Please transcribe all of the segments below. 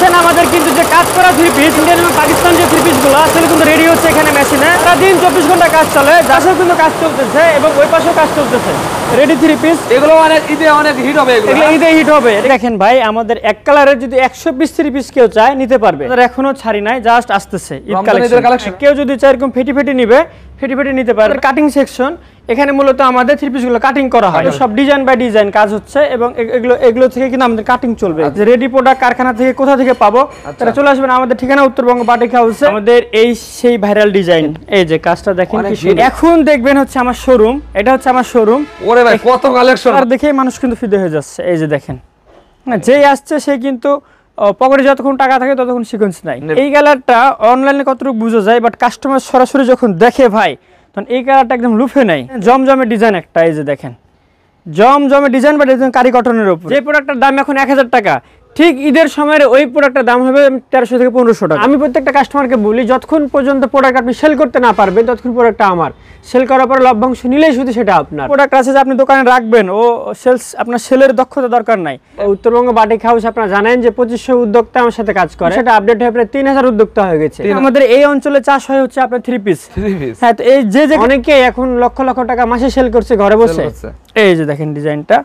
পাচ্ছেন আমাদের কিন্তু যে কাজ করা থ্রি পিস ইন্ডিয়ান এবং পাকিস্তান যে থ্রি পিসগুলো আসলে কিন্তু রেডি হচ্ছে এখানে মেশিনে। সারাদিন 24 ঘন্টা কাজ চলে, যার কিন্তু কাজ চলতেছে এবং ওই পাশেও কাজ চলতেছে। রেডি থ্রি পিস এগুলো অনেক ঈদে অনেক হিট হবে, এগুলো ঈদে হিট হবে। দেখেন ভাই, আমাদের এক কালারের যদি 120 থ্রি পিস কেউ চায় নিতে পারবে। এখনো ছাড়ি নাই, জাস্ট আসতেছে ঈদ কালেকশন। কেউ যদি চায় এরকম ফেটি ফেটি নিবে, ফেটি ফেটি নিতে পারবে। কাটিং সেকশন, এখানে মূলত আমাদের থ্রি পিসগুলো কাটিং করা হয়, সব ডিজাইন বাই ডিজাইন কাজ হচ্ছে এবং এগুলো থেকে কিন্তু আমাদের কাটিং চলবে। রেডি প্রোডাক্ট কারখানা থেকে কোথা থেকে পাবো তারা চলে আসবেন আমাদের ঠিকানা উত্তরবঙ্গ বাটিক হাউসে। আমাদের এই সেই ভাইরাল ডিজাইন, এই যে কাজটা দেখেন। এখন দেখবেন হচ্ছে আমার শোরুম, এটা হচ্ছে আমার শোরুম। ওরে ভাই কত কালেকশন, আর দেখেই মানুষ কিন্তু ফিদে হয়ে যাচ্ছে। এই যে দেখেন, যেই আসছে সে কিন্তু পকেটে যতক্ষণ টাকা থাকে ততক্ষণ সিকোয়েন্স নাই। এই কালারটা অনলাইনে কতটুকু বোঝা যায়, বাট কাস্টমার সরাসরি যখন দেখে ভাই তখন এই কালারটা একদম লুফে নেয়। জমজমের ডিজাইন একটা, এই যে দেখেন জমজমের ডিজাইন বা ডিজাইন কারি কটনের উপর। যে প্রোডাক্টের দাম এখন 1000 টাকা, ঠিক ঈদের সময়ের ওই প্রোডাক্টের দাম হবে 1300 থেকে 1500 টাকা। আমি প্রত্যেকটা কাস্টমারকে বলি, যতক্ষণ পর্যন্ত প্রোডাক্ট আপনি সেল করতে না পারবেন ততক্ষণ প্রোডাক্টটা আমার। সেল করার পর লভ্যাংশ নিলেই শুধু সেটা আপনার। প্রোডাক্ট আছে যে আপনি দোকানে রাখবেন, ও সেলস আপনার সেলের দক্ষতা দরকার নাই। উত্তরবঙ্গ বাটিক হাউস আপনারা জানেন যে 2500 উদ্যোক্তা আমার সাথে কাজ করে, সেটা আপডেট হয়ে প্রায় 3000 উদ্যোক্তা হয়ে গেছে। আমাদের এই অঞ্চলে চাষ হয় হচ্ছে আপনার থ্রি পিস। হ্যাঁ, তো এই যে অনেকে এখন লক্ষ লক্ষ টাকা মাসে সেল করছে ঘরে বসে। এই যে দেখেন ডিজাইনটা,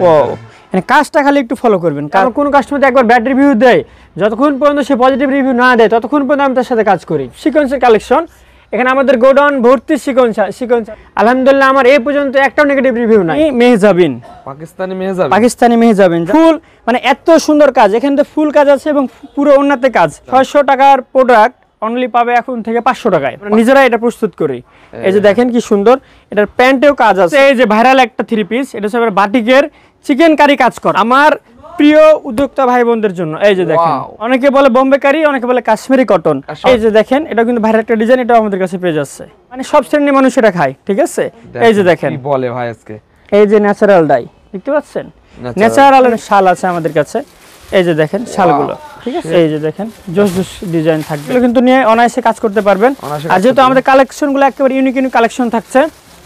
ওয়াও। কাজটা খালি একটু ফলো করবেন, কারণ কোন কাস্টমার একবার ব্যাড রিভিউ দেয়, যতক্ষণ পর্যন্ত সে পজিটিভ রিভিউ না দেয় ততক্ষণ পর্যন্ত আমি তার সাথে কাজ করি। সিকোয়েন্সের কালেকশন, এখানে আমাদের গোডাউন ভর্তি সিকোয়েন্স। আলহামদুলিল্লাহ আমার এই পর্যন্ত একটাও নেগেটিভ রিভিউ নাই। মেহজাবিন, পাকিস্তানি মেহজাবিন ফুল, মানে এত সুন্দর কাজ। এখানে তো ফুল কাজ আছে এবং পুরো ওন্নাতে কাজ। 600 টাকার প্রোডাক্ট অনলি পাবে এখন থেকে 500 টাকায়। নিজেরা এটা প্রস্তুত করি। এই যে দেখেন কি সুন্দর, এটার প্যান্টেও কাজ আছে। এই যে ভাইরাল একটা থ্রি পিস, এটা হচ্ছে বাটিকের চিকেন কারি কাজ করা আমার প্রিয় উদ্যোক্তা ভাই বোনদের জন্য। এই যে দেখেন, অনেকে বলে বোম্বে কারি, অনেকে বলে কাশ্মীরি কটন। এই যে দেখেন, এটা কিন্তু ভাইরাল একটা ডিজাইন, এটা আমাদের কাছে পেয়ে যাচ্ছে, মানে সব শ্রেণীর মানুষ এটা খায়। ঠিক আছে, এই যে দেখেন, বলে ভাই আজকে এই যে ন্যাচারাল ডাই দেখতে পাচ্ছেন, ন্যাচারাল শাল আছে আমাদের কাছে। এই যে দেখেন শালগুলো, ঠিক আছে। এই যে দেখেন জোস ডিজাইন থাকবে, এগুলো কিন্তু নিয়ে অনায়াসে কাজ করতে পারবেন। আর যেহেতু আমাদের কালেকশনগুলো একেবারে ইউনিক কালেকশন থাকছে,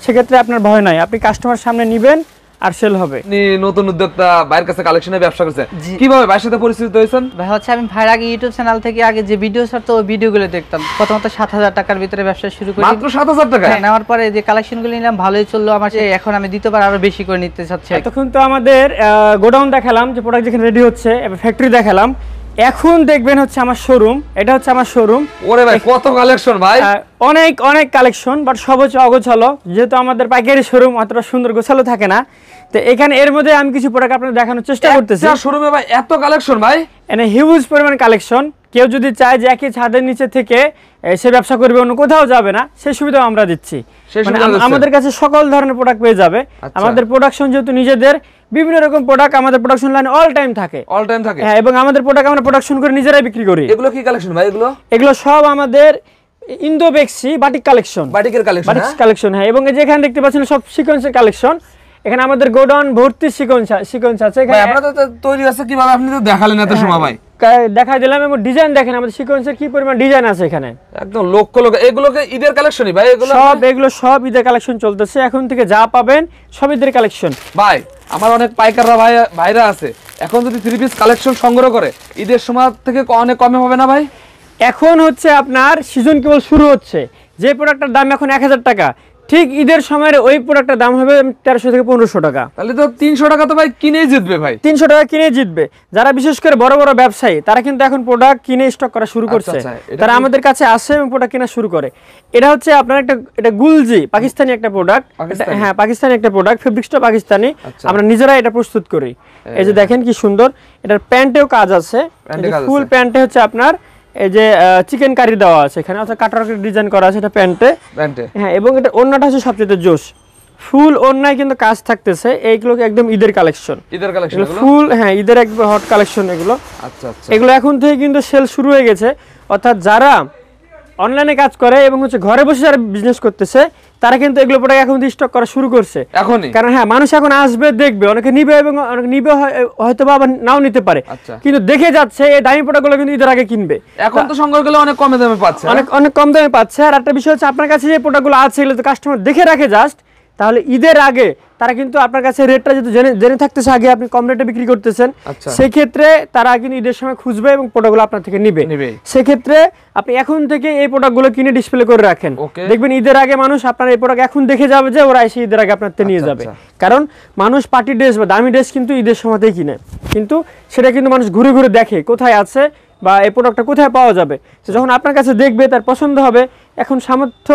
সেক্ষেত্রে আপনার ভয় নাই, আপনি কাস্টমার সামনে নিবেন আর সেল হবে। নতুন উদ্যোক্তা ভাইয়ের কাছে কালেকশনের ব্যবসা করছে, কিভাবে ভাইয়ের সাথে পরিচিত হয়েছেন? ভাই হচ্ছে আমি ভাইয়ের আগে ইউটিউব চ্যানেল থেকে আগে যে ভিডিও ছাড়তো ওই ভিডিওগুলো দেখতাম। প্রথমত 7000 টাকার ভিতরে ব্যবসা শুরু করি। মাত্র 7000 টাকা? হ্যাঁ, নেওয়ার পরে যে কালেকশনগুলো নিলাম ভালোই চললো আমার। এখন আমি দ্বিতীয়বার আরো বেশি করে নিতে চাচ্ছি। তখন তো আমাদের গোডাউন দেখালাম, যে প্রোডাক্ট যেখানে রেডি হচ্ছে, এবার ফ্যাক্টরি দেখালাম। এখন দেখবেন হচ্ছে আমার শোরুম, এটা হচ্ছে আমার শোরুম। ওরে ভাই কত কালেকশন ভাই, অনেক কালেকশন, বাট সব হচ্ছে অগোছালো। যেহেতু আমাদের পাইকারি শোরুম অতটা সুন্দর গোছালো থাকে না, তো এখানে এর মধ্যে আমি কিছু প্রোডাক্ট আপনাদের দেখানোর চেষ্টা করতেছি। শোরুমে ভাই এত কালেকশন ভাই, এনে হিউজ পরিমাণ কালেকশন। কেউ যদি চায় যে একই ছাদের নিচে থেকে সে ব্যবসা করবে, অন্য কোথাও যাবে না, সেই সুবিধাও আমরা দিচ্ছি। আমাদের কাছে সকল ধরনের প্রোডাক্ট পেয়ে যাবে। আমাদের প্রোডাকশন যেহেতু নিজেদের, বিভিন্ন রকম প্রোডাক্ট আমাদের প্রোডাকশন লাইনে অল টাইম থাকে। হ্যাঁ, এবং আমাদের প্রোডাক্ট আমরা প্রোডাকশন করে নিজেরাই বিক্রি করি। এগুলো কি কালেকশন ভাই? এগুলো সব আমাদের ইন্দো বেক্সি বাটিক কালেকশন, বাটিকের কালেকশন। হ্যাঁ, এবং যেখানে দেখতে পাচ্ছেন সব সিকোয়েন্সের কালেকশন। এখানে আমাদের গোডাউন ভর্তি সিকোয়েন্স আছে। ভাই আপনাদের তো তৈরি আছে কিভাবে, আপনি তো দেখালেন এত সময় ভাই। দেখাই দিলাম, এবং ডিজাইন দেখেন আমাদের সিকোয়েন্সের কি পরিমাণ ডিজাইন আছে এখানে, একদম লক্ষ। এগুলোকে ঈদের কালেকশনই ভাই? এগুলো সব ঈদের কালেকশন চলতেছে। এখন থেকে যা পাবেন সব ঈদের কালেকশন। ভাই আমার অনেক পাইকাররা ভাইরা আছে, এখন যদি থ্রি পিস কালেকশন সংগ্রহ করে ঈদের সময় থেকে অনেক কমে হবে না ভাই? এখন হচ্ছে আপনার সিজন কেবল শুরু হচ্ছে। যে প্রোডাক্টের দাম এখন 1000 টাকা, ঠিক ঈদের সময়ের ওই প্রোডাক্টের দাম হবে 1300 থেকে 1500 টাকা। তাহলে তো 300 টাকা তো ভাই কিনেই জিতবে ভাই। 300 টাকা কিনে জিতবে। যারা বিশেষ করে বড় বড় ব্যবসায়ী, তারা কিন্তু এখন প্রোডাক্ট কিনে স্টক করা শুরু করছে। তারা আমাদের কাছে আসে এবং প্রোডাক্ট কেনা শুরু করে। এটা হচ্ছে আপনার এটা গুলজি, পাকিস্তানি একটা প্রোডাক্ট। হ্যাঁ, পাকিস্তানি একটা প্রোডাক্ট, ফেব্রিক্সটা পাকিস্তানি। আমরা নিজেরা এটা প্রস্তুত করি। এই যে দেখেন কি সুন্দর, এটার প্যান্টেও কাজ আছে। ফুল প্যান্টে হচ্ছে আপনার এই যে চিকেন কারি দেওয়া আছে, এখানে আছে কাটারকের ডিজাইন করা আছে এটা প্যান্টে। হ্যাঁ, এবং এটা ওন্নাটা হচ্ছে সবচেয়ে জোশ, ফুল ওন্নায় কিন্তু কাজ থাকতেছে। এইগুলো একদম ঈদের কালেকশন, ফুল। হ্যাঁ, ঈদের একদম হট কালেকশন এগুলো। আচ্ছা, এগুলো এখন থেকে কিন্তু সেল শুরু হয়ে গেছে। অর্থাৎ যারা অনলাইনে কাজ করে এবং হচ্ছে ঘরে বসে যারা বিজনেস করতেছে, তারা কিন্তু এগুলো প্রোডাক্ট এখন স্টক করা শুরু করছে এখনই। কারণ হ্যাঁ, মানুষ এখন আসবে, দেখবে, অনেকে নিবে এবং অনেকে নিবে হয়তো বা আবার নাও নিতে পারে, কিন্তু দেখে যাচ্ছে এই দামি প্রোডাক্টগুলো কিন্তু ঈদের আগে কিনবে। এখন তো সংগ্রহ করলে অনেক কম দামে পাচ্ছে, অনেক কম দামে পাচ্ছে। আর একটা বিষয় হচ্ছে আপনার কাছে যে প্রোডাক্টগুলো আছে, এগুলো তো কাস্টমার দেখে রাখে জাস্ট, তাহলে ঈদের আগে তারা কিন্তু আপনার কাছে রেটটা যদি জেনে থাকতেছে আগে আপনি কম রেটে বিক্রি করতেছেন, আচ্ছা। সেক্ষেত্রে তারা কিন্তু ঈদের সময় খুঁজবে এবং প্রোডাক্টগুলো আপনার থেকে নিবে। সেক্ষেত্রে আপনি এখন থেকে এই প্রোডাক্টগুলো কিনে ডিসপ্লে করে রাখেন, দেখবেন ঈদের আগে মানুষ আপনার এই প্রোডাক্ট এখন দেখে যাবে যে ওরা এসে ঈদের আগে আপনার থেকে নিয়ে যাবে। কারণ মানুষ পার্টি ড্রেস বা দামি ড্রেস কিন্তু ঈদের সময়তেই কিনে, কিন্তু সেটা কিন্তু মানুষ ঘুরে ঘুরে দেখে কোথায় আছে বা এই প্রোডাক্টটা কোথায় পাওয়া যাবে। তো যখন আপনার কাছে দেখবে তার পছন্দ হবে, এখন সামর্থ্য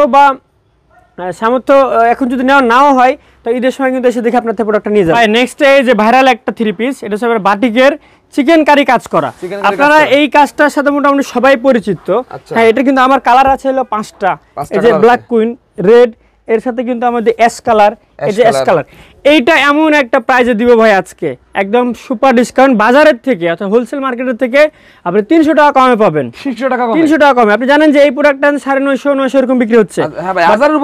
এখন যদি নাও হয় তো ঈদের সময় কিন্তু এসে দেখে আপনার থেকে প্রোডাক্টটা নিয়ে যাবে। নেক্সট এই যে ভাইরাল একটা 3 পিস, এটা হচ্ছে বাটিকের চিকেন কারি কাজ করা। আপনারা এই কাজটার সাথে মোটামুটি সবাই পরিচিত। হ্যাঁ, এটা কিন্তু আমার কালার আছে হলো 5টা। এই যে ব্ল্যাক কুইন, রেড, এর সাথে কিন্তু আমাদের অ্যাশ কালার, এই যে অ্যাশ কালার। এইটা এমন একটা প্রাইজে দিব ভাই আজকে, একদম সুপার ডিসকাউন্ট। বাজারের থেকে অর্থাৎ হোলসেল মার্কেটের থেকে আপনি 300 টাকা কমে পাবেন। 300 টাকা কমে। আপনি জানেন যে এই প্রোডাক্টটা 950-900 এরকম বিক্রি হচ্ছে। হ্যাঁ ভাই, হাজারের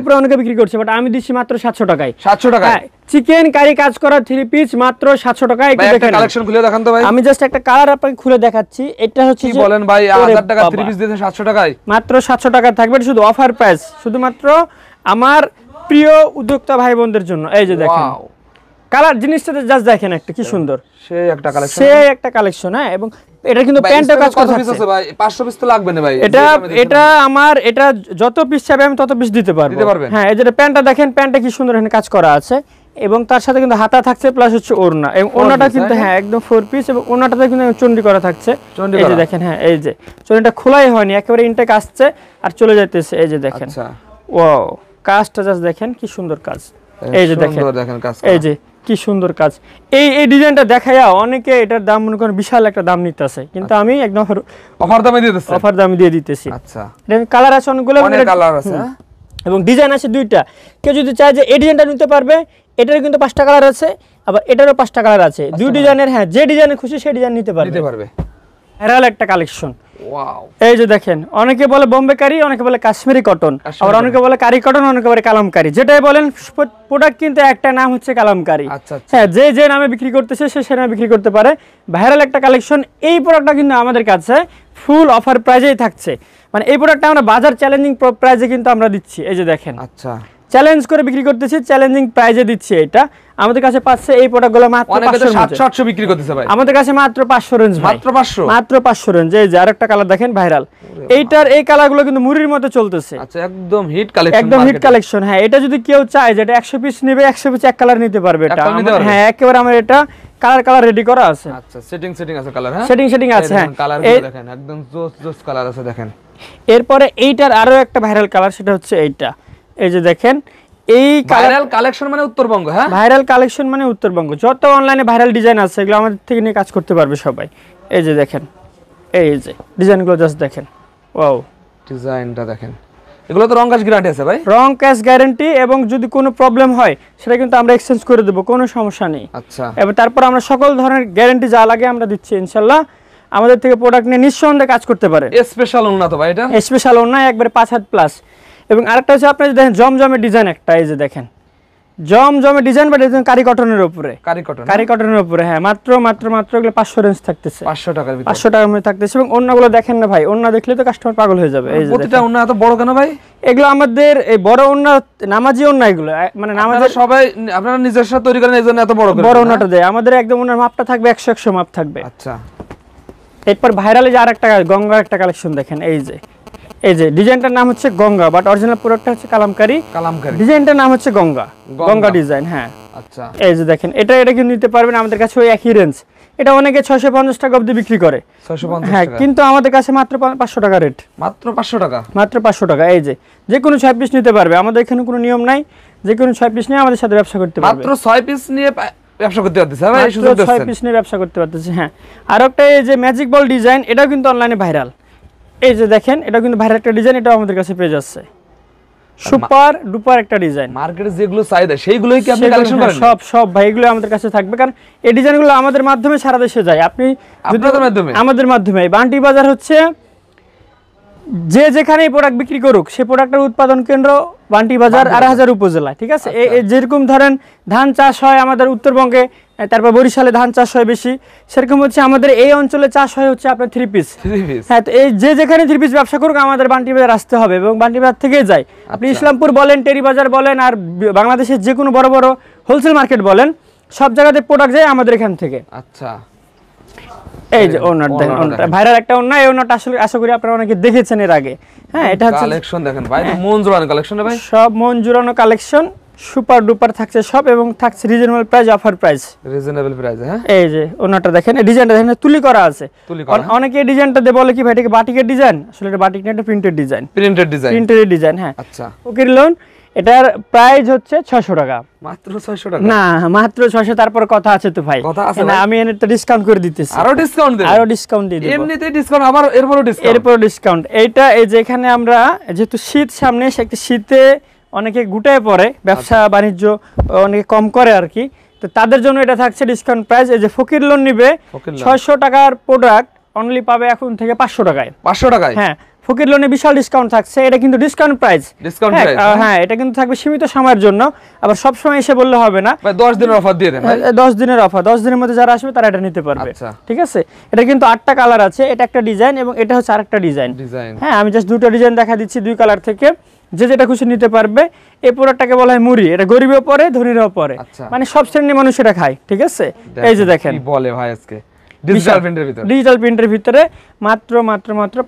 উপরে অনেকে বিক্রি করছে, বাট আমি দিচ্ছি মাত্র 700 টাকায়। 700 টাকায় চিকেন কারি কাজ করা 3 পিস মাত্র 700 টাকায়। একটা কালেকশন খুলে দেখান তো ভাই। আমি জাস্ট একটা কালার আপনাকে খুলে দেখাচ্ছি। এটা হচ্ছে কি বলেন ভাই, 1000 টাকা 3 পিস দিয়েছেন 700 টাকায়? মাত্র 700 টাকা থাকবে, শুধু অফার প্রাইস, শুধুমাত্র আমার প্রিয় উদ্যোক্তা ভাই বোনদের জন্য। এই যে দেখেন কালার, জিনিসটা জাস্ট দেখেন একটা কি সুন্দর, সেই একটা কালেকশন। হ্যাঁ, এবং এটা কিন্তু প্যান্টটা কাজ করা আছে ভাই। 500 পিস তো লাগবে না ভাই। এটা যত পিস চাইবে আমি তত পিস দিতে পারবো। হ্যাঁ, এই যে প্যান্টটা দেখেন, প্যান্টটা কি সুন্দর এখানে কাজ করা আছে, এবং তার সাথে কিন্তু হাতা থাকছে, প্লাস হচ্ছে ওড়না, এবং ওড়নাটা কিন্তু হ্যাঁ একদম 4 পিস, এবং ওড়নাটাতে কিন্তু চন্ডি করা থাকছে। এই যে দেখেন, হ্যাঁ এই যে চন্ডিটা খোলাই হয়নি, একেবারে ইনটেক আসছে আর চলে যাইতেছে। এই যে দেখেন, ওয়াও, কাজটা জাস্ট দেখেন কি সুন্দর কাজ। এই যে দেখেন, এই যে কি সুন্দর কাজ। এই ডিজাইনটা দেখায়া অনেকে এটার দাম মনে করেন বিশাল একটা দাম নিতেছে, কিন্তু আমি একদম অফার দামে দিয়ে দিতেছি। আচ্ছা, কালার আছে অনেকগুলো, কালার আছে এবং ডিজাইন আছে 2টা। কেউ যদি চায় যে এই ডিজাইনটা নিতে পারবে, এটার কিন্তু 5টা কালার আছে, আবার এটারও 5টা কালার আছে। 2 ডিজাইনের, হ্যাঁ যে ডিজাইনে খুশি সেই ডিজাইন নিতে পারবে। ভাইরাল একটা কালেকশন। ওয়াও, এই যে দেখেন, অনেকে বলে বোম্বে কারি, অনেকে বলে কাশ্মীরি কটন, আবার অনেকে বলে কারি কটন, অনেকে বলে কালামকারি। যেটাই বলেন, প্রোডাক্ট কিন্তু একটা নাম হচ্ছে কালামকারি। হ্যাঁ, যে নামে বিক্রি করতেছে সে নামে বিক্রি করতে পারে। ভাইরাল একটা কালেকশন। এই প্রোডাক্টটা কিন্তু আমাদের কাছে ফুল অফার প্রাইজেই থাকছে, মানে এই প্রোডাক্টটা আমরা বাজার চ্যালেঞ্জিং প্রাইজে কিন্তু আমরা দিচ্ছি। এই যে দেখেন, আচ্ছা চ্যালেঞ্জ করে বিক্রি করতেছি, চ্যালেঞ্জিং প্রাইজে দিচ্ছি। এটা আমাদের কাছে পাচ্ছে এই প্রোডাক্টগুলো মাত্র 700 বিক্রি করতেছে ভাই, আমাদের কাছে মাত্র 500 রেঞ্জ, মাত্র 500 রেঞ্জ। এই যে আরেকটা কালার দেখেন ভাইরাল, এইটার এই কালারগুলো কিন্তু মুড়ির মতো চলতেছে। আচ্ছা, একদম হিট কালেকশন। হ্যাঁ, এটা যদি কেউ চায় যে এটা 100 পিস নেবে, 100 পিস এক কালার নিতে পারবে। এটা হ্যাঁ একেবারে আমার এটা কালার রেডি করা আছে। আচ্ছা, সেটিং আছে কালার, হ্যাঁ সেটিং আছে। হ্যাঁ, কালারগুলো দেখেন, একদম জোস কালার আছে দেখেন। এরপরে এইটার আরো একটা ভাইরাল কালার, সেটা হচ্ছে এইটা। এই যে দেখেন, এই ভাইরাল কালেকশন মানে উত্তরবঙ্গ। হ্যাঁ, ভাইরাল কালেকশন মানে উত্তরবঙ্গ। যত অনলাইনে ভাইরাল ডিজাইন আছে এগুলো আমাদের থেকে নিয়ে কাজ করতে পারবে সবাই। এই যে দেখেন, এই যে ডিজাইনগুলো জাস্ট দেখেন, ওয়াও, ডিজাইনটা দেখেন। এগুলো তো রং কাজ গ্যারান্টি আছে ভাই? রং কাজ গ্যারান্টি, এবং যদি কোনো প্রবলেম হয় সেটা কিন্তু আমরা এক্সচেঞ্জ করে দেব, কোনো সমস্যা নেই। আচ্ছা, এবং তারপর আমরা সকল ধরনের গ্যারান্টি যা লাগে আমরা দিচ্ছি ইনশাআল্লাহ। আমাদের থেকে প্রোডাক্ট নিয়ে নিঃসন্দেহে কাজ করতে পারে। স্পেশাল ওন্না তো ভাই, এটা স্পেশাল ওন্না, একবারে 5 হাত প্লাস। এবং আরেকটা হচ্ছে আপনি দেখেন জমজমের ডিজাইন একটা। এই যে দেখেন জমজমের ডিজাইন, বাট এটা কারি কটনের উপরে, কারি কটনের উপরে। হ্যাঁ, মাত্র এগুলো 500 রেঞ্জ থাকতেছে, 500 টাকার মধ্যে থাকতেছে। এবং ওন্নাগুলো দেখেন না ভাই, ওন্না দেখলে তো কাস্টমার পাগল হয়ে যাবে। এই যে প্রতিটা ওন্না এত বড় কেন ভাই? এগুলো আমাদের এই বড় ওন্না, নামাজি ওন্না, এগুলো মানে নামাজের সবাই আপনারা নিজস্ব তৈরি করেন, এইজন্য এত বড় ওন্নাটা দেয়। আমাদের একদম ওন্নার মাপটা থাকবে 100 মাপ থাকবে। আচ্ছা, এরপর ভাইরালে যে আরেকটা গঙ্গা একটা কালেকশন দেখেন। এই যে ডিজাইনটার নাম হচ্ছে গঙ্গা, বাট অরিজিনাল প্রোডাক্টটা হচ্ছে কালামকারি। ডিজাইনটার নাম হচ্ছে গঙ্গা ডিজাইন। হ্যাঁ, আচ্ছা, এই যে দেখেন, এটা কিন্তু নিতে পারবেন আমাদের কাছে ওই একই রেঞ্জ। এটা অনেকে 650 টাকা অবধি বিক্রি করে। 650, হ্যাঁ, কিন্তু আমাদের কাছে মাত্র 500 টাকা রেট। মাত্র 500 টাকা। এই যে কোনো 6 পিস নিতে পারবে। আমাদের এখানে কোনো নিয়ম নাই, যে কোনো 6 পিস নিয়ে আমাদের সাথে ব্যবসা করতে পারবে। মাত্র 6 পিস নিয়ে ব্যবসা করতে পারতেছে ভাই, 6 পিস নিয়ে ব্যবসা করতে পারতেছে। হ্যাঁ, আর একটা এই যে ম্যাজিক বল ডিজাইন, এটাও কিন্তু অনলাইনে ভাইরাল। এই যে দেখেন, এটা কিন্তু ভাইরাল একটা ডিজাইন, এটাও আমাদের কাছে পেয়ে যাচ্ছে। সুপার ডুপার একটা ডিজাইন। মার্কেটে যেগুলো চাহিদা সেইগুলোই কি আপনি কালেকশন করেন? সব ভাই, এগুলো আমাদের কাছে থাকবে, কারণ এই ডিজাইনগুলো আমাদের মাধ্যমে সারা দেশে যায়। আপনি আমাদের মাধ্যমে বান্টি বাজার হচ্ছে যে যেখানে প্রোডাক্ট বিক্রি করুক, সে প্রোডাক্টের উৎপাদন কেন্দ্র বান্টি বাজার 8000 উপজেলা। ঠিক আছে, যেরকম ধরেন ধান চাষ হয় আমাদের উত্তরবঙ্গে, তারপর বরিশালে ধান চাষ হয় বেশি, সেরকম হচ্ছে আমাদের এই অঞ্চলে চাষ হয় হচ্ছে আপনার 3 পিস। হ্যাঁ, তো এই যেখানে 3 পিস ব্যবসা করুক আমাদের বান্টি বাজার আসতে হবে এবং বান্টি বাজার থেকে যায়। আপনি ইসলামপুর বলেন, টেরি বাজার বলেন, আর বাংলাদেশের যে কোনো বড় বড় হোলসেল মার্কেট বলেন, সব জায়গাতে প্রোডাক্ট যায় আমাদের এখান থেকে। আচ্ছা, এই যে ওনার দেখেন, ওনাটা ভাইরাল একটা ওনা। এই ওনাটা আসলে আশা করি আপনারা অনেকে দেখেছেন এর আগে। হ্যাঁ, এটা হচ্ছে কালেকশন দেখেন ভাই, তো মন জোড়ানো কালেকশন ভাই, সব মন জুড়ানো কালেকশন, সুপার ডুপার থাকছে সব, এবং থাকছে reasonable price, offer price, reasonable price. হ্যাঁ, এই যে ওনাটা দেখেন, এই ডিজাইনটা দেখেন তুলি করা আছে। অনেকে এই ডিজাইনটা দিয়ে বলে কি ভাই এটা কি বাটিকের ডিজাইন, আসলে এটা বাটিক না, এটা প্রিন্টেড ডিজাইন। প্রিন্টেড ডিজাইন, হ্যাঁ। আচ্ছা, ফকির লোন, এটার প্রাইস হচ্ছে 600 টাকা। মাত্র 600 টাকা? না, মাত্র 600। তারপর কথা আছে তো ভাই, কথা আছে না আমি এনে তো ডিসকাউন্ট করে দিতেছি। আরো ডিসকাউন্ট দেন? আরো ডিসকাউন্ট দিয়ে দেব। এমনিতেই ডিসকাউন্ট, আবার এরপরও ডিসকাউন্ট। এইটা এই যে এখানে আমরা যেহেতু শীত সামনে, একটা শীতে অনেকে গুটায় পড়ে, ব্যবসা বাণিজ্য অনেকে কম করে আর কি, তো তাদের জন্য এটা থাকছে ডিসকাউন্ট প্রাইস। এই যে ফকির লোন নিবে 600 টাকার প্রোডাক্ট অনলি পাবে এখন থেকে 500 টাকায়। 500 টাকায়? হ্যাঁ, ফকির লোনে বিশাল ডিসকাউন্ট থাকছে। এটা কিন্তু ডিসকাউন্ট প্রাইস। হ্যাঁ, এটা কিন্তু থাকবে সীমিত সময়ের জন্য, আবার সব সময় এসে বললে হবে না। 10 দিনের অফার দিয়ে দেন ভাই। 10 দিনের অফার, 10 দিনের মধ্যে যারা আসবে তারা এটা নিতে পারবে। ঠিক আছে, এটা কিন্তু 8টা কালার আছে। এটা একটা ডিজাইন এবং এটা হচ্ছে আরেকটা ডিজাইন। হ্যাঁ, আমি জাস্ট দুটো ডিজাইন দেখা দিচ্ছি 2 কালার থেকে, যে যেটা খুশি নিতে পারবে। এই প্রোডাক্টটাকে বলা হয় মুড়ি, এটা গরিবও পরে ধনীরাও পরে, মানে সব শ্রেণীর মানুষ এটা খায়। ঠিক আছে, এই যে দেখেন, কি বলে ভাই আজকে ডিজিটাল প্রিন্টের ভিতরে মাত্র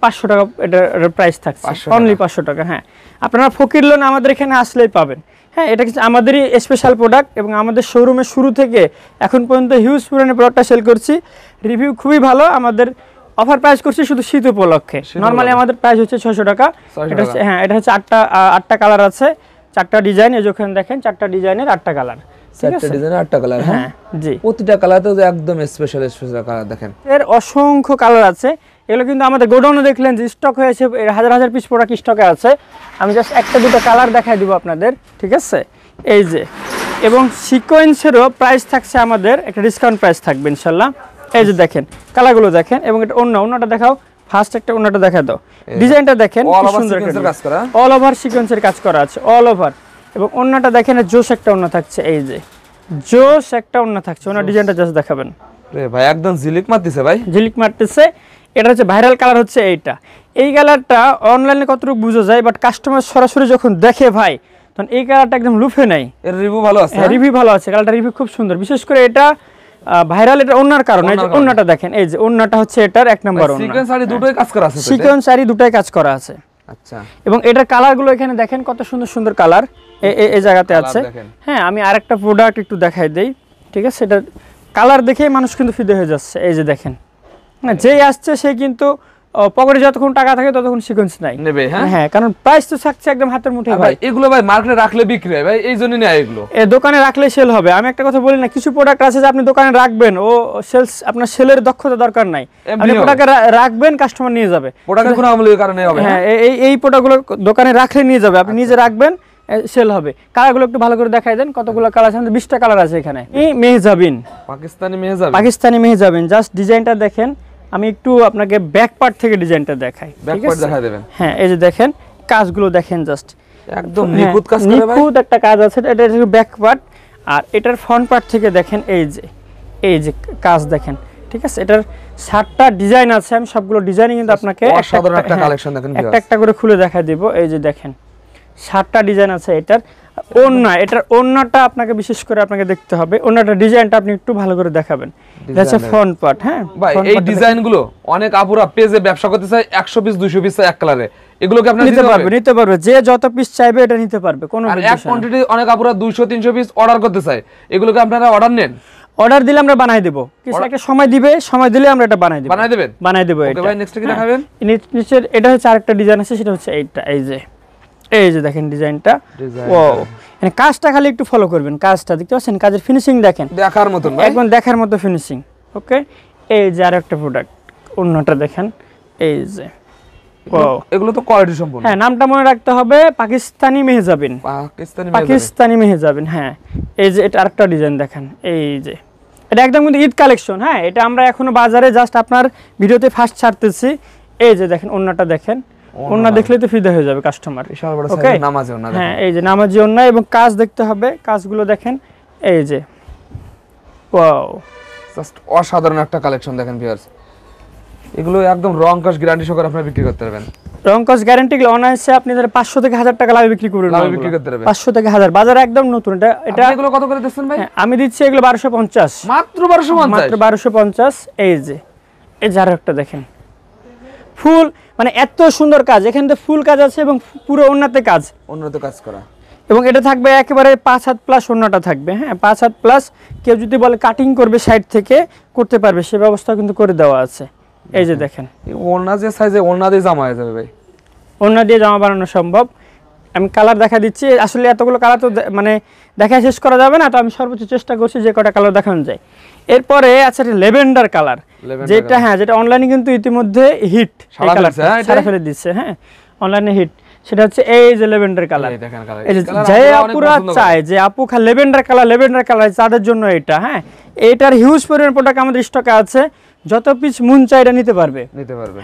500 টাকা এটার প্রাইস থাকছে, অনলি 500 টাকা। হ্যাঁ, আপনারা ফকির লোন আমাদের এখানে আসলেই পাবেন। হ্যাঁ, এটা কিছু আমাদেরই স্পেশাল প্রোডাক্ট এবং আমাদের শোরুমের শুরু থেকে এখন পর্যন্ত হিউজ পরিমাণে প্রোডাক্টটা সেল করছি, রিভিউ খুবই ভালো। আমাদের অফার প্রাইস করছি শুধু শীত উপলক্ষে। নরমালি আমাদের প্রাইস হচ্ছে 600 টাকা। এটা হচ্ছে, হ্যাঁ, এটা হচ্ছে 8টা কালার আছে, 4টা ডিজাইন। এই যখন দেখেন 4টা ডিজাইনের 8টা কালার, 4টা ডিজাইনের 8টা কালার। হ্যাঁ জি, প্রতিটা কালারতে একদম স্পেশাল কালার দেখেন। এর অসংখ্য কালার আছে। এগুলো কিন্তু আমাদের গোডাউনে দেখলেন যে স্টক হয়েছে, হাজার হাজার পিস প্রোডাক্ট স্টকে আছে। আমি জাস্ট একটা দুটো কালার দেখাই দিব আপনাদের। ঠিক আছে, এই যে, এবং সিকোয়েন্সেরও প্রাইস থাকছে আমাদের একটা ডিসকাউন্ট প্রাইস থাকবে ইনশাল্লাহ। এই যে দেখেন কালারগুলো দেখেন, এবং এটা অন্যটা দেখাও, ফার্স্ট একটা অন্যটা দেখা দাও। ডিজাইনটা দেখেন কি সুন্দর, অল ওভার সিকোয়েন্সের কাজ করা আছে, অল ওভার। এবং অন্যটা দেখেন জোশ একটা অন্য থাকছে, এই যে জোশ একটা অন্য থাকছে। ওনার ডিজাইনটা জাস্ট দেখাবেন। রে ভাই একদম ঝিলিক মারতেছে ভাই, ঝিলিক মারতেছে। এটা হচ্ছে ভাইরাল কালার হচ্ছে এইটা। এই কালারটা অনলাইনে কতটুকু বোঝা যায়, বাট কাস্টমার সরাসরি যখন দেখে ভাই, তখন এই কালারটা একদম লুফে নেয়। এর রিভিউ ভালো আছে? হ্যাঁ, রিভিউ ভালো আছে, কালারটা রিভিউ খুব সুন্দর। বিশেষ করে এটা ভাইরাল, এটা ওন্নার কারণে। এই যে ওন্নাটা দেখেন, এই যে ওন্নাটা হচ্ছে এটার 1 নম্বর ওন্না। সিকোয়েন্স শাড়ি দুটোই কাজ করা আছে? সিকোয়েন্স শাড়ি দুটোই কাজ করা আছে। আচ্ছা, এবং এটার কালারগুলো এখানে দেখেন কত সুন্দর সুন্দর কালার এই জায়গাতে আছে। হ্যাঁ, আমি আরেকটা প্রোডাক্ট একটু দেখাই দেই। ঠিক আছে, এটা কালার দেখেই মানুষ কিন্তু ফিদে হয়ে যাচ্ছে। এই যে দেখেন, যেই আসছে সে কিন্তু পকেটে যতক্ষণ টাকা থাকে ততক্ষণ সিকোয়েন্স নাই নেবে। হ্যাঁ, কারণ প্রাইস তো থাকছে একদম হাতের মুঠোয় ভাই। এগুলো ভাই মার্কেটে রাখলে বিক্রি হয় ভাই, এই জন্য নেয় এগুলো। দোকানে রাখলে সেল হবে। আমি একটা কথা বলি না, কিছু প্রোডাক্ট আছে যে আপনি দোকানে রাখবেন, ও সেলস, আপনার সেলের দক্ষতা দরকার নাই, আপনি প্রোডাক্ট রাখবেন, কাস্টমার নিয়ে যাবে। প্রোডাক্টের কোনো আমলের কারণে হবে। হ্যাঁ, এই প্রোডাক্টগুলো দোকানে রাখলে নিয়ে যাবে, আপনি নিজে রাখবেন, সেল হবে। কালারগুলো একটু ভালো করে দেখাই দেন, কতগুলো কালার আছে? 20টা কালার আছে এখানে। এই মেহজাবিন, পাকিস্তানি মেহজাবিন, জাস্ট ডিজাইনটা দেখেন। আমি একটু আপনাকে ব্যাক পার্ট থেকে ডিজাইনটা দেখাই। ব্যাক পার্ট দেখাই দিবেন। হ্যাঁ, এই যে দেখেন কাজগুলো দেখেন, জাস্ট একদম নিখুঁত কাজ করে ভাই, নিখুঁত একটা কাজ আছে। এটা হচ্ছে ব্যাক পার্ট, আর এটার ফ্রন্ট পার্ট থেকে দেখেন এই যে কাজ দেখেন। ঠিক আছে, এটার 7টা ডিজাইন আছে। আমি সবগুলো ডিজাইনই কিন্তু আপনাকে অসাধারণ একটা কালেকশন দেখেন, একটা একটা করে খুলে দেখাই দেব। এই যে দেখেন 7টা ডিজাইন আছে। এটার ওন্নাটা আপনাকে বিশেষ করে আপনাকে দেখতে হবে। ওন্নাটা ডিজাইনটা আপনি একটু ভালো করে দেখাবেন। এটা হচ্ছে ফ্রন্ট পার্ট। হ্যাঁ ভাই, এই ডিজাইনগুলো অনেক আপুরা পেজে ব্যবসা করতে চায়, 100 পিস 200 পিস এক কালারে। এগুলোকে আপনি নিতে পারবে, যে যত পিস চাইবে এটা নিতে পারবে, কোনো আর এক কোয়ান্টিটি অনেক আপুরা 200-300 পিস অর্ডার করতে চায়, এগুলোকে আপনারা অর্ডার নেন? অর্ডার দিলে আমরা বানাই দেব। কিছু একটা সময় দিবে, সময় দিলে আমরা এটা বানাই দেব। বানাই দেব। ওকে ভাই, নেক্সট কি দেখাবেন? নিচে এটা হচ্ছে আরেকটা ডিজাইন আছে, সেটা হচ্ছে এইটা। এই যে দেখেন ডিজাইনটা, ওয়াও। মানে কাজটা খালি একটু ফলো করবেন, কাজটা দেখতে পাচ্ছেন, কাজের ফিনিশিং দেখেন, দেখার মতন ভাই, একদম দেখার মতো ফিনিশিং। ওকে, এই যে আরেকটা প্রোডাক্ট, অন্যটা দেখেন, এই যে ওয়াও, এগুলো তো কোয়ালিটি সম্পূর্ণ। হ্যাঁ, নামটা মনে রাখতে হবে, পাকিস্তানি মেহজাবিন। পাকিস্তানি মেহজাবিন। হ্যাঁ, এই যে এটা আরেকটা ডিজাইন দেখেন, এই যে এটা একদম কিন্তু ঈদ কালেকশন। হ্যাঁ, এটা আমরা এখনো বাজারে জাস্ট আপনার ভিডিওতে ফার্স্ট ছাড়তেছি। এই যে দেখেন ওন্নাটা দেখেন, ওন্না দেখলে তো ফিদা হয়ে যাবে কাস্টমার। ওকে, নামাজি ওন্না। হ্যাঁ, এই যে নামাজি ওন্না, এবং কাজ দেখতে হবে, কাজগুলো দেখেন। এই যে ওয়াও, জাস্ট অসাধারণ একটা কালেকশন দেখেন ভিউয়ার্স, এগুলো একদম রং কস গ্যারান্টি সহকারে আপনারা বিক্রি করতে পারবেন। রং কস গ্যারান্টি গুলো অনায়াসে আপনি ধরে 500 থেকে 1000 টাকা লাভে বিক্রি করবেন, লাভে বিক্রি করতে পারবেন। 500 থেকে 1000, বাজারে একদম নতুন। এটা এগুলো কত করে দিচ্ছেন ভাই? হ্যাঁ, আমি দিচ্ছি এগুলো 1250, মাত্র 1250, মাত্র 1250। এই যে আরো একটা দেখেন, ফুল মানে এত সুন্দর কাজ, এখানে তো ফুল কাজ আছে এবং পুরো ওন্নাতে কাজ, উন্নত কাজ করা। এবং এটা থাকবে একেবারে 5 হাত প্লাস ওন্নাটা থাকবে। হ্যাঁ, 5 হাত প্লাস, কেউ যদি বলে কাটিং করবে সাইড থেকে করতে পারবে, সে ব্যবস্থা কিন্তু করে দেওয়া আছে। এই যে দেখেন, ওড়না যে সাইজে ওড়না দিয়ে জামা হয়ে যাবে ভাই, ওন্না দিয়ে জামা বানানো সম্ভব। আমি কালার দেখা দিচ্ছি, আসলে এতগুলো কালার তো মানে দেখা শেষ করা যাবে না, তো আমি সর্বোচ্চ চেষ্টা করছি যে কটা কালার দেখানো যায়। এরপরে আছে লেভেন্ডার কালার, যেটা হ্যাঁ যেটা অনলাইনে কিন্তু ইতিমধ্যে হিট, সারা ফেলে দিচ্ছে। হ্যাঁ, অনলাইনে হিট, সেটা হচ্ছে এই যে লেভেন্ডার কালার। এই যে আপুরা চায় যে আপু লেভেন্ডার কালার, তাদের জন্য এটা। হ্যাঁ, এটার হিউজ পরিমাণ প্রোডাক্ট আমাদের স্টকে আছে, যত পিস মন চাই এটা নিতে পারবে।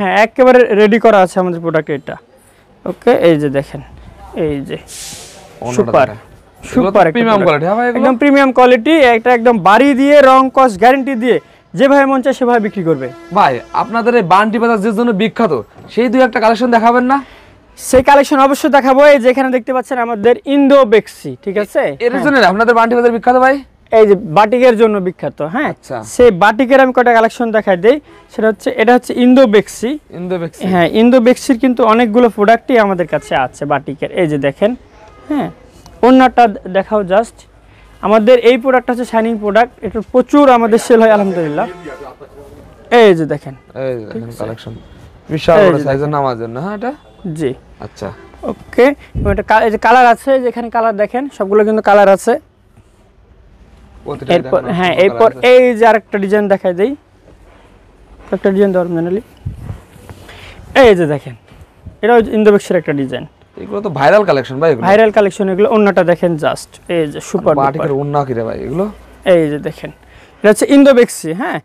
হ্যাঁ, একেবারে রেডি করা আছে আমাদের প্রোডাক্ট এটা। ওকে, এই যে দেখেন, এই যে সুপার সুপার প্রিমিয়াম কোয়ালিটি, হ্যাঁ ভাই, একদম প্রিমিয়াম কোয়ালিটি। এটা একদম বাড়ি দিয়ে রং কস গ্যারান্টি দিয়ে যেভাবে মন চায় সেভাবে বিক্রি করবে। ভাই আপনাদের এই বান্টি বাজার যে জন্য বিখ্যাত, সেই দুই একটা কালেকশন দেখাবেন না? সেই কালেকশন অবশ্যই দেখাবো। এই যেখানে দেখতে পাচ্ছেন আমাদের ইন্দো বেক্সি, ঠিক আছে, এর জন্য আপনাদের বান্টি বাজার বিখ্যাত ভাই, এই যে বাটিকের জন্য বিখ্যাত। হ্যাঁ, আচ্ছা, সেই বাটিকের আমি কটা কালেকশন দেখাই দেই। সেটা হচ্ছে, এটা হচ্ছে ইন্দো বেক্সি। হ্যাঁ, ইন্দো বেক্সির কিন্তু অনেকগুলো প্রোডাক্টই আমাদের কাছে আছে বাটিকের। এই যে দেখেন, হ্যাঁ, ওন্নাটা দেখাও জাস্ট। আমাদের এই প্রোডাক্টটা হচ্ছে শাইনিং প্রোডাক্ট, এটা প্রচুর আমাদের সেল হয় আলহামদুলিল্লাহ। এই যে দেখেন, এই যে দেখেন কালেকশন, বিশাল বড় সাইজের নামার জন্য। হ্যাঁ, এটা জি, আচ্ছা, ওকে। এটা এই যে কালার আছে, যেখানে কালার দেখেন সবগুলো কিন্তু কালার আছে। এরপর হ্যাঁ, এরপর এই যে আরেকটা ডিজাইন দেখাই দেই, একটা ডিজাইন দেওয়ার ম্যানুয়ালি। এই যে দেখেন, এটা ইন্দোবেক্সের একটা ডিজাইন। এগুলো তো ভাইরাল কালেকশন ভাই, এগুলো ভাইরাল কালেকশন। এগুলো ওন্নাটা দেখেন জাস্ট, এই যে সুপার বাটিকের ওন্না কি রে ভাই এগুলো? এই যে দেখেন, এটা হচ্ছে ইন্দোবেক্সি। হ্যাঁ,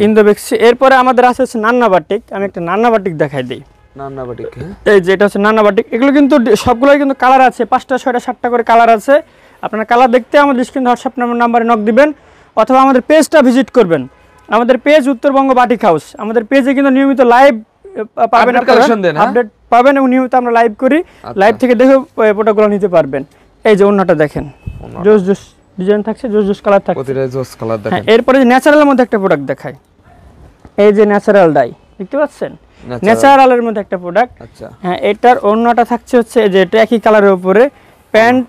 ইন্দোবেক্সি। এরপরে আমাদের আছে হচ্ছে নান্না বাটিক। আমি একটা নান্না বাটিক দেখাই দিই। নান্না বাটিক, হ্যাঁ, এই যে এটা হচ্ছে নান্না বাটিক। এগুলো কিন্তু সবগুলোই কিন্তু কালার আছে, 5টা 6টা 7টা করে কালার আছে। আপনারা কালার দেখতে আমাদের স্ক্রিন হোয়াটসঅ্যাপ নাম্বারে নক দিবেন, অথবা আমাদের পেজটা ভিজিট করবেন। আমাদের পেজ উত্তরবঙ্গ বাটিক হাউস। আমাদের পেজে কিন্তু নিয়মিত লাইভ পাবেন, আপডেট পাবেন, এবং নিয়মিত আমরা লাইভ করি। লাইভ থেকে দেখে প্রোডাক্টগুলো নিতে পারবেন। এই যে ওন্নাটা দেখেন, জোস জোস ডিজাইন থাকছে, জোস জোস কালার থাকছে, প্রতিটা জোস কালার দেখেন। এরপরে ন্যাচারালের মধ্যে একটা প্রোডাক্ট দেখাই। এই যে ন্যাচারাল ডাই দেখতে পাচ্ছেন, ন্যাচারালের মধ্যে একটা প্রোডাক্ট। আচ্ছা, হ্যাঁ, এটার ওড়নাটা থাকছে হচ্ছে যে এটা একই কালারের উপরে, প্যান্ট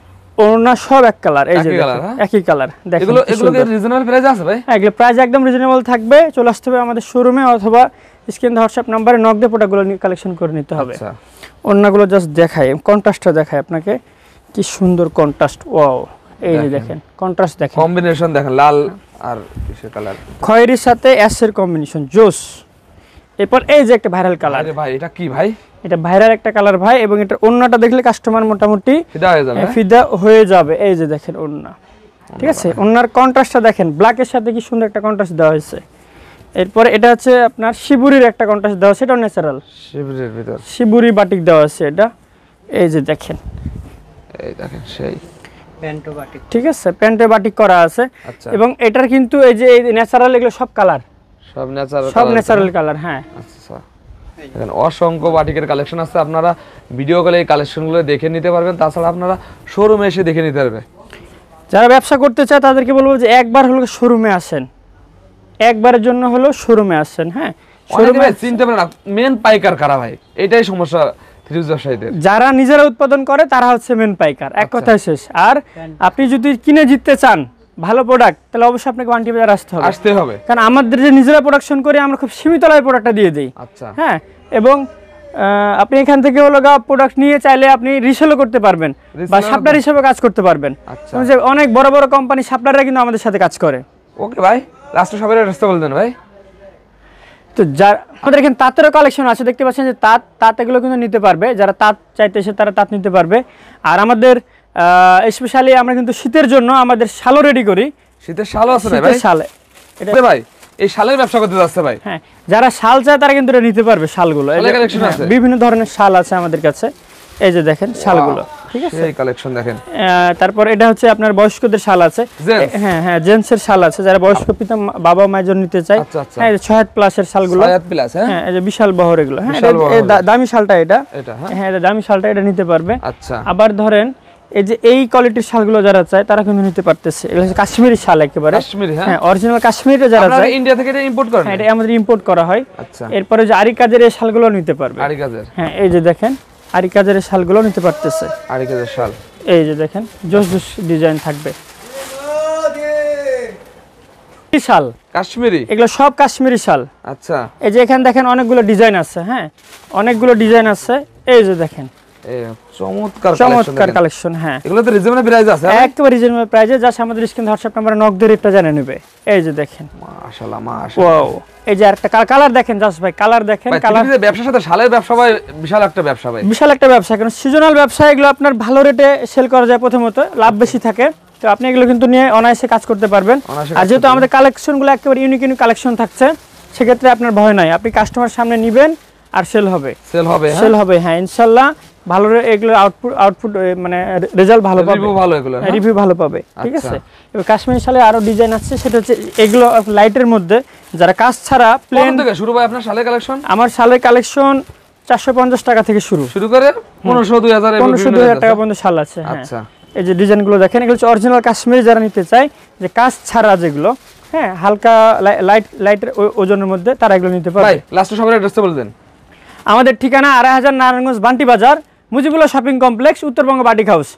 ওড়না সব এক কালার। এই যে একই কালার। দেখেন, এগুলো কি রিজনেবল প্রাইস আছে ভাই? হ্যাঁ, এগুলো প্রাইস একদম রিজনেবল থাকবে। চলে আসতে হবে আমাদের শোরুমে, অথবা স্ক্রিন হোয়াটসঅ্যাপ নাম্বারে নক দিয়ে প্রোডাক্টগুলো কালেকশন করে নিতে হবে। আচ্ছা, ওড়নাগুলো জাস্ট দেখাই, কন্ট্রাস্টটা দেখাই আপনাকে, কি সুন্দর কন্ট্রাস্ট। ওয়াও, এই যে দেখেন কন্ট্রাস্ট দেখেন, কম্বিনেশন দেখেন, লাল আর কিসের কালার, খয়েরির সাথে অ্যাশের কম্বিনেশন, জোস। এরপর এই যে একটা ভাইরাল কালার। আরে ভাই এটা কি ভাই? এটা ভাইরাল একটা কালার ভাই, এবং এটা ওন্নাটা দেখলে কাস্টমার মোটামুটি ফিদা হয়ে যাবে। এই যে দেখেন ওন্না, ঠিক আছে, ওন্নার কন্ট্রাস্টটা দেখেন, ব্ল্যাকের সাথে কি সুন্দর একটা কন্ট্রাস্ট দেওয়া হয়েছে। এরপরে এটা হচ্ছে আপনার শিবুরির একটা কন্ট্রাস্ট দেওয়া আছে, এটাও ন্যাচারাল, শিবুরির ভিতর শিবুরি বাটিক দেওয়া আছে এটা। এই যে দেখেন, এই দেখেন সেই প্যান্টো বাটিক, ঠিক আছে, প্যান্টে বাটিক করা আছে। আচ্ছা, এবং এটার কিন্তু এই যে এই ন্যাচারাল, এগুলো সব কালার, সব ন্যাচারাল, সব ন্যাচারাল কালার। হ্যাঁ, আচ্ছা, দেখেন অসংখ্য বাটিকের কালেকশন আছে, আপনারা ভিডিও কলে এই কালেকশনগুলো দেখে নিতে পারবেন। তাছাড়া আপনারা শোরুমে এসে দেখে নিতে পারবে। যারা ব্যবসা করতে চায় তাদেরকে বলবো যে একবার হলো শোরুমে আসেন, একবারের জন্য হলো শোরুমে আসেন। হ্যাঁ, শোরুমে চিনতে পারে না মেন পাইকার কারা ভাই, এটাই সমস্যা ফিরোজ ব্যবসায়ীদের। যারা নিজেরা উৎপাদন করে তারা হচ্ছে মেন পাইকার, এক কথায় শেষ। আর আপনি যদি কিনে জিততে চান ভালো প্রোডাক্ট, তাহলে অবশ্যই আপনাকে বান্টি বাজার আসতে হবে। কারণ আমাদের যে নিজেরা প্রোডাকশন করি, আমরা খুব সীমিত লাভে প্রোডাক্টটা দিয়ে দিই। আচ্ছা, হ্যাঁ, এবং আপনি এখান থেকে হলো প্রোডাক্ট নিয়ে চাইলে আপনি রিসেলও করতে পারবেন, বা সাপ্লায়ার হিসেবে কাজ করতে পারবেন। যে অনেক বড় বড় কোম্পানি সাপ্লায়াররা কিন্তু আমাদের সাথে কাজ করে। ওকে ভাই, লাস্টে সবাই রাস্তা বলে দেন ভাই। তো আমাদের এখানে তাঁতেরও কালেকশন আছে, দেখতে পাচ্ছেন যে তাঁত এগুলো কিন্তু নিতে পারবে, যারা তাঁত চাইতেছে তারা তাঁত নিতে পারবে। আর আমাদের স্পেশালি আমরা কিন্তু শীতের জন্য আমাদের শালও রেডি করি। শীতের শালও আছে ভাই? শালে এটা ভাই এই শালের ব্যবসা করতে যাচ্ছে ভাই। হ্যাঁ, যারা শাল চায় তারা কিন্তু এটা নিতে পারবে। শালগুলো কালেকশন আছে, বিভিন্ন ধরনের শাল আছে আমাদের কাছে। এই যে দেখেন শালগুলো, ঠিক আছে এই কালেকশন দেখেন। তারপর এটা হচ্ছে আপনার বয়স্কদের শাল আছে, Gents? হ্যাঁ হ্যাঁ জেন্টসের শাল আছে, যারা বয়স্ক পিতা বাবা মায়ের জন্য নিতে চায়। আচ্ছা, আচ্ছা। হ্যাঁ 6 প্লাসের শালগুলো, 6 প্লাস, হ্যাঁ হ্যাঁ এই যে বিশাল বহর এগুলো, হ্যাঁ বিশাল বহর। দামি শালটা এটা, এটা, হ্যাঁ হ্যাঁ এটা দামি শালটা, এটা নিতে পারবে। আচ্ছা আবার ধরেন এই যে এই কোয়ালিটির শালগুলো যারা চায় তারা কিন্তু নিতে পারতেছে। এগুলো হচ্ছে কাশ্মীরি শাল একেবারে, কাশ্মীরি, হ্যাঁ হ্যাঁ অরিজিনাল কাশ্মীরে যারা আপনারা চায়, ইন্ডিয়া থেকে এটা ইম্পোর্ট করেন? হ্যাঁ এটা আমাদের ইম্পোর্ট করা হয়। আচ্ছা, এরপরে যে আরি কাজের এই শালগুলো নিতে পারবে, আরি কাজের, হ্যাঁ এই যে দেখেন আরি কাজের এই শালগুলো নিতে পারতেছে। আরি কাজের শাল, এই যে দেখেন জোস জোস ডিজাইন থাকবে। এই শাল কাশ্মীরি, এগুলো সব কাশ্মীরি শাল। আচ্ছা এই যে এখানে দেখেন অনেকগুলো ডিজাইন আছে, হ্যাঁ অনেকগুলো ডিজাইন আছে। এই যে দেখেন এই চমৎকার চমৎকার কালেকশন, হ্যাঁ এগুলো তো রিজনেবল প্রাইস আছে, একেবারে রিজনেবল প্রাইসে, জাস্ট আমাদের স্ক্রিন হোয়াটসঅ্যাপ নাম্বারে নক দিয়ে রেটটা জানিয়ে নেবে। এই যে দেখেন মাশাআল্লাহ মাশাআল্লাহ। ওয়াও, এই যে আরেকটা কালার দেখেন জাস্ট ভাই, কালার দেখেন, কালার কালার ব্যবসার সাথে শালের ব্যবসা ভাই বিশাল একটা ব্যবসা ভাই, বিশাল একটা ব্যবসা। কারণ সিজনাল ব্যবসা, এগুলো আপনার ভালো রেটে সেল করা যায়, প্রথমত লাভ বেশি থাকে, তো আপনি এগুলো কিন্তু নিয়ে অনায়াসে কাজ করতে পারবেন। অনায়াসে আর কাজ যেহেতু করতে আমাদের কালেকশনগুলো একেবারে ইউনিক ইউনিক কালেকশন থাকছে, সেক্ষেত্রে আপনার ভয় নাই, আপনি কাস্টমার সামনে নেবেন আর সেল হবে, সেল হবে, সেল হবে, হ্যাঁ ইনশাআল্লাহ ভালো। এগুলো আউটপুট মানে রেজাল্ট ভালো পাবে, রিভিউ ভালো এগুলো, হ্যাঁ? রিভিউ ভালো পাবে, ঠিক আচ্ছা। আছে। এবার কাশ্মীরি শালে আরো ডিজাইন আছে, সেটা হচ্ছে এগুলো লাইটের মধ্যে, যারা কাজ ছাড়া প্লেন। কত থেকে শুরু ভাই আপনার শালের কালেকশন? আমার শালের কালেকশন 450 টাকা থেকে শুরু করে 1500 2000 এর 1500-2000 টাকা পর্যন্ত শাল আছে, হ্যাঁ। আচ্ছা এই যে ডিজাইনগুলো দেখেন, এগুলো হচ্ছে অরিজিনাল কাশ্মীরি, যারা নিতে চায় যে কাজ ছাড়া যেগুলো, হ্যাঁ হালকা লাইটের ওজনের মধ্যে, তারা এগুলো নিতে ভাই পারবে। লাস্টে সবার অ্যাড্রেসটা বলে দেন। আমাদের ঠিকানা 2500 নারায়ণগঞ্জ বান্টি বাজার, Mujibullah shopping complex, Uttarbanga batik house.